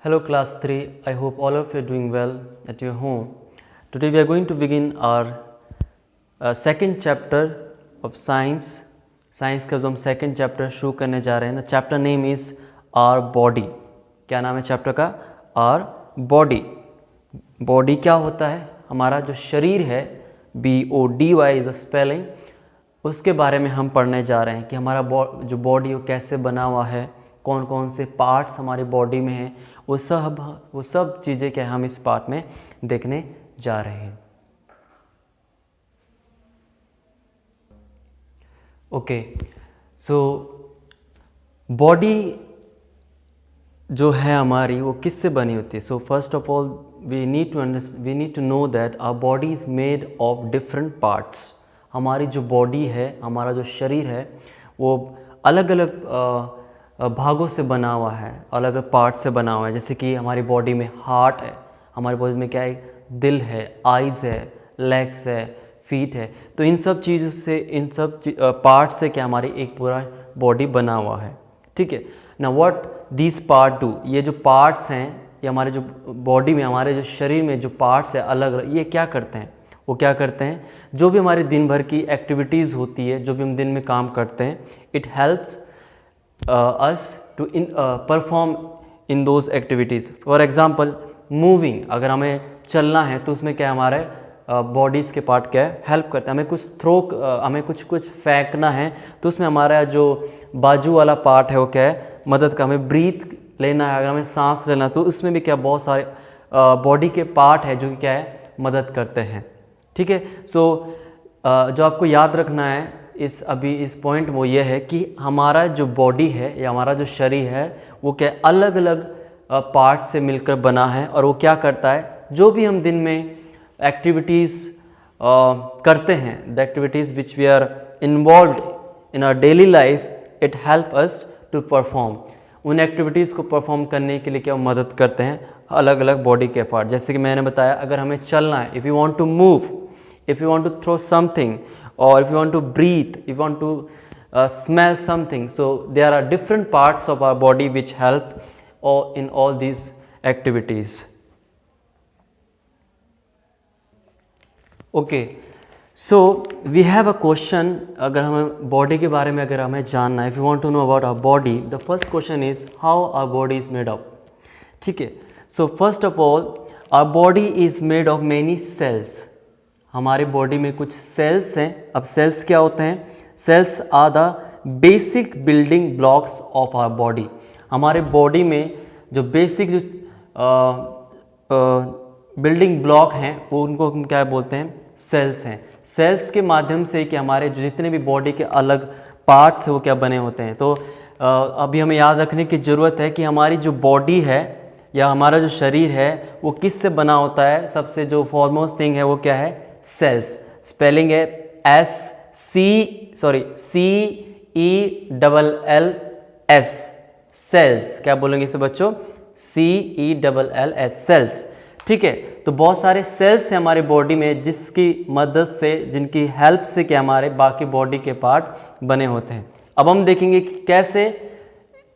Hello class 3, I hope all of you are doing well at your home. Today we are going to begin our second chapter of science. Science का जो हम second chapter शुरू करने जा रहे हैं, the chapter name is our body. क्या नाम है चैप्टर का? Our body. बॉडी क्या होता है? हमारा जो शरीर है, BODY इज़ द स्पेलिंग, उसके बारे में हम पढ़ने जा रहे हैं कि हमारा जो बॉडी वो कैसे बना हुआ है, कौन कौन से पार्ट्स हमारी बॉडी में हैं, वो सब चीज़ें क्या हम इस पार्ट में देखने जा रहे हैं. ओके, सो बॉडी जो है हमारी वो किससे बनी होती है? So first of all we need to know that our body is made of different parts. हमारी जो बॉडी है, हमारा जो शरीर है, वो अलग अलग भागों से बना हुआ है, अलग अलग पार्ट से बना हुआ है. जैसे कि हमारी बॉडी में हार्ट है, हमारी बॉडी में क्या है? दिल है, आइज़ है, लेग्स है, फीट है. तो इन सब चीज़ों से, इन सब पार्ट से क्या हमारी एक पूरा बॉडी बना हुआ है. ठीक है ना. व्हाट दिस पार्ट डू, ये जो पार्ट्स हैं, ये हमारे जो बॉडी में, हमारे जो शरीर में जो पार्ट्स है अलग अलग, ये क्या करते हैं? वो क्या करते हैं? जो भी हमारे दिन भर की एक्टिविटीज़ होती है, जो भी हम दिन में काम करते हैं, it helps us to perform in those activities. For example, moving, अगर हमें चलना है तो उसमें क्या हमारे बॉडीज़ के पार्ट क्या है? हेल्प करते हैं. हमें कुछ हमें कुछ फेंकना है तो उसमें हमारा जो बाजू वाला पार्ट है वो क्या है? मदद का. हमें ब्रीथ लेना है, अगर हमें सांस लेना है तो उसमें भी क्या बहुत सारे बॉडी के पार्ट है जो कि क्या है? मदद करते हैं. ठीक है. सो जो आपको याद रखना है इस पॉइंट वो ये है कि हमारा जो बॉडी है या हमारा जो शरीर है वो क्या अलग अलग पार्ट से मिलकर बना है. और वो क्या करता है? जो भी हम दिन में एक्टिविटीज़ करते हैं, the activities which we are involved in our daily life, it help us to perform. उन एक्टिविटीज़ को परफॉर्म करने के लिए क्या मदद करते हैं? अलग अलग बॉडी के पार्ट. जैसे कि मैंने बताया, अगर हमें चलना है, if you want to move, if you want to throw something, or if you want to breathe, if you want to smell something, so there are different parts of our body which help in all these activities. Okay, so we have a question. अगर हमें body के बारे में अगर हमें जानना है, if you want to know about our body, the first question is how our body is made up. ठीक है. So first of all, our body is made of many cells. हमारी बॉडी में कुछ सेल्स हैं. अब cells क्या होते हैं? Cells are the basic building blocks of our body. हमारे बॉडी में जो बेसिक जो बिल्डिंग ब्लॉक हैं वो उनको हम क्या बोलते हैं? सेल्स हैं. सेल्स के माध्यम से कि हमारे जो जितने भी बॉडी के अलग पार्ट्स हैं वो क्या बने होते हैं. तो अभी हमें याद रखने की ज़रूरत है कि हमारी जो बॉडी है या हमारा जो शरीर है वो किस से बना होता है. सबसे जो फॉरमोस्ट थिंग है वो क्या है? सेल्स. स्पेलिंग है CELLS. सेल्स. क्या बोलेंगे इसे बच्चों? CELLS, cells. ठीक है. तो बहुत सारे सेल्स हैं हमारी बॉडी में जिसकी मदद से, जिनकी हेल्प से क्या हमारे बाकी बॉडी के पार्ट बने होते हैं. अब हम देखेंगे कि कैसे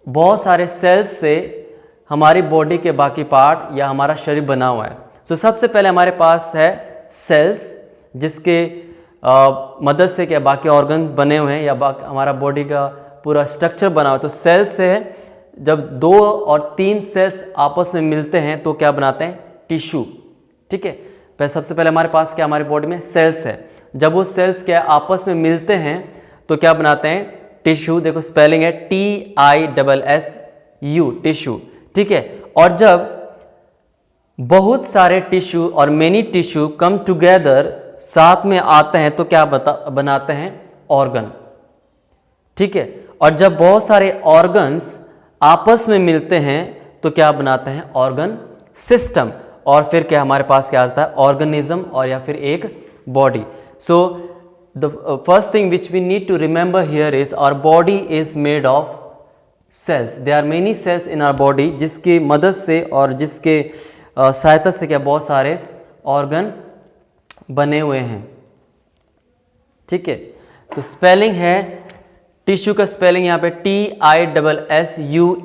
बहुत सारे सेल्स से हमारी बॉडी के बाकी पार्ट या हमारा शरीर बना हुआ है. तो सबसे पहले हमारे पास है सेल्स, जिसके मदद से क्या बाकी ऑर्गन्स बने हुए हैं या हमारा बॉडी का पूरा स्ट्रक्चर बना हुआ है. तो सेल्स से है, जब 2 और 3 सेल्स आपस में मिलते हैं तो क्या बनाते हैं? टिश्यू. ठीक है. सबसे पहले हमारे पास क्या हमारी बॉडी में सेल्स है. जब वो सेल्स क्या आपस में मिलते हैं तो क्या बनाते हैं? टिश्यू. देखो स्पेलिंग है TISSU, टिश्यू. ठीक है. और जब बहुत सारे टिश्यू और मेनी टिश्यू कम टुगेदर, साथ में आते हैं तो क्या बनाते हैं? ऑर्गन. ठीक है. और जब बहुत सारे ऑर्गन्स आपस में मिलते हैं तो क्या बनाते हैं? Organ system. और फिर क्या हमारे पास क्या आता है? ऑर्गेनिज्म और या फिर एक body. So the first thing which we need to remember here is our body is made of cells. There are many cells in our body, जिसकी मदद से और जिसके सहायता से क्या बहुत सारे ऑर्गन बने हुए हैं. ठीक है. तो स्पेलिंग है, टिश्यू का स्पेलिंग यहाँ पे TISSUE.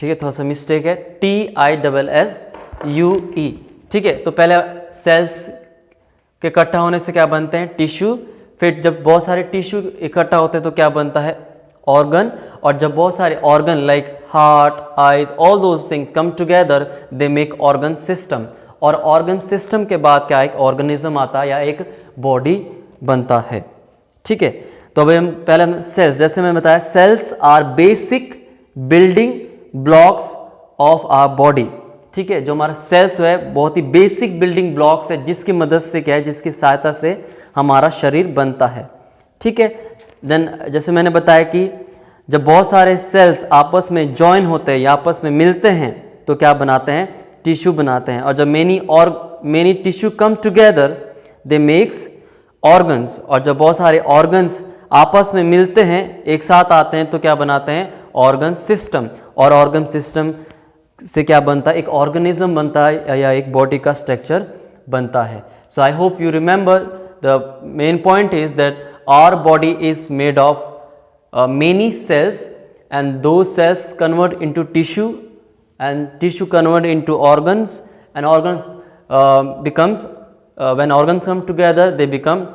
ठीक है, थोड़ा सा मिस्टेक है, TISSUE, ठीक है। तो पहले सेल्स के इकट्ठा होने से क्या बनते हैं, टिश्यू, फिर जब बहुत सारे टिश्यू इकट्ठा होते हैं तो क्या बनता है, ऑर्गन, और जब बहुत सारे organ like heart, eyes, all those things come together they make organ system, और ऑर्गन सिस्टम के बाद क्या, एक ऑर्गेनिज्म आता है या एक बॉडी बनता है, ठीक है। तो अभी हम पहले सेल्स, जैसे मैंने बताया, cells are basic building blocks of our body, ठीक है। जो हमारा सेल्स है बहुत ही बेसिक बिल्डिंग ब्लॉक्स है, जिसकी मदद से क्या है, जिसकी सहायता से हमारा शरीर बनता है, ठीक है। देन जैसे मैंने बताया कि जब बहुत सारे सेल्स आपस में ज्वाइन होते हैं या आपस में मिलते हैं तो क्या बनाते हैं, टिश्यू बनाते हैं, और जब many tissue come together they makes organs, और जब बहुत सारे ऑर्गन्स आपस में मिलते हैं, एक साथ आते हैं तो क्या बनाते हैं, ऑर्गन सिस्टम, और ऑर्गन सिस्टम से क्या बनता है, एक ऑर्गेनिज्म बनता है या एक बॉडी का स्ट्रक्चर बनता है। So I hope you remember the main point is that our body is made of many cells, and those cells convert into tissue, and tissue convert into organs, and organs becomes when organs come together they become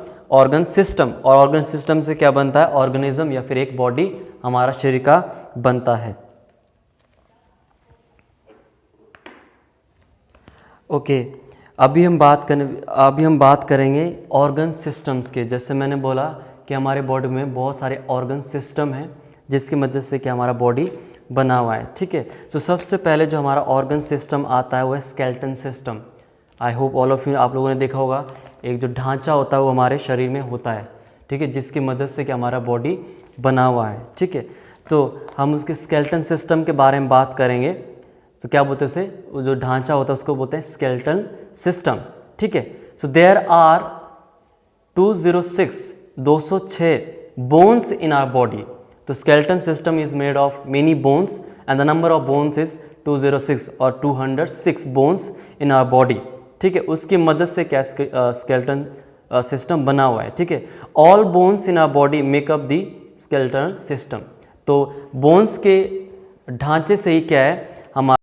organ system, और organ system से क्या बनता है, organism या फिर एक body हमारा शरीर का बनता है। ओके, अभी हम बात करेंगे ऑर्गन सिस्टम्स के। जैसे मैंने बोला कि हमारे बॉडी में बहुत सारे ऑर्गन सिस्टम हैं जिसकी मदद से कि हमारा बॉडी बना हुआ है, ठीक है। सो सबसे पहले जो हमारा ऑर्गन सिस्टम आता है वो है skeleton system. I hope all of you, आप लोगों ने देखा होगा, एक जो ढांचा होता है वो हमारे शरीर में होता है, ठीक है, जिसकी मदद से कि हमारा बॉडी बना हुआ है, ठीक है। तो हम उसके स्केलेटन सिस्टम के बारे में बात करेंगे। तो क्या बोलते हैं उसे, वो जो ढांचा होता है उसको बोलते हैं स्केलेटन सिस्टम, ठीक है। So there are 206 bones in our body. तो skeleton system is made of many bones and the number of bones is 206 और 206 बोन्स इन आवर बॉडी, ठीक है। उसकी मदद से क्या स्केलेटन सिस्टम बना हुआ है, ठीक है। All bones in our body make up the skeleton system. तो बोन्स के ढांचे से ही क्या है, हमारा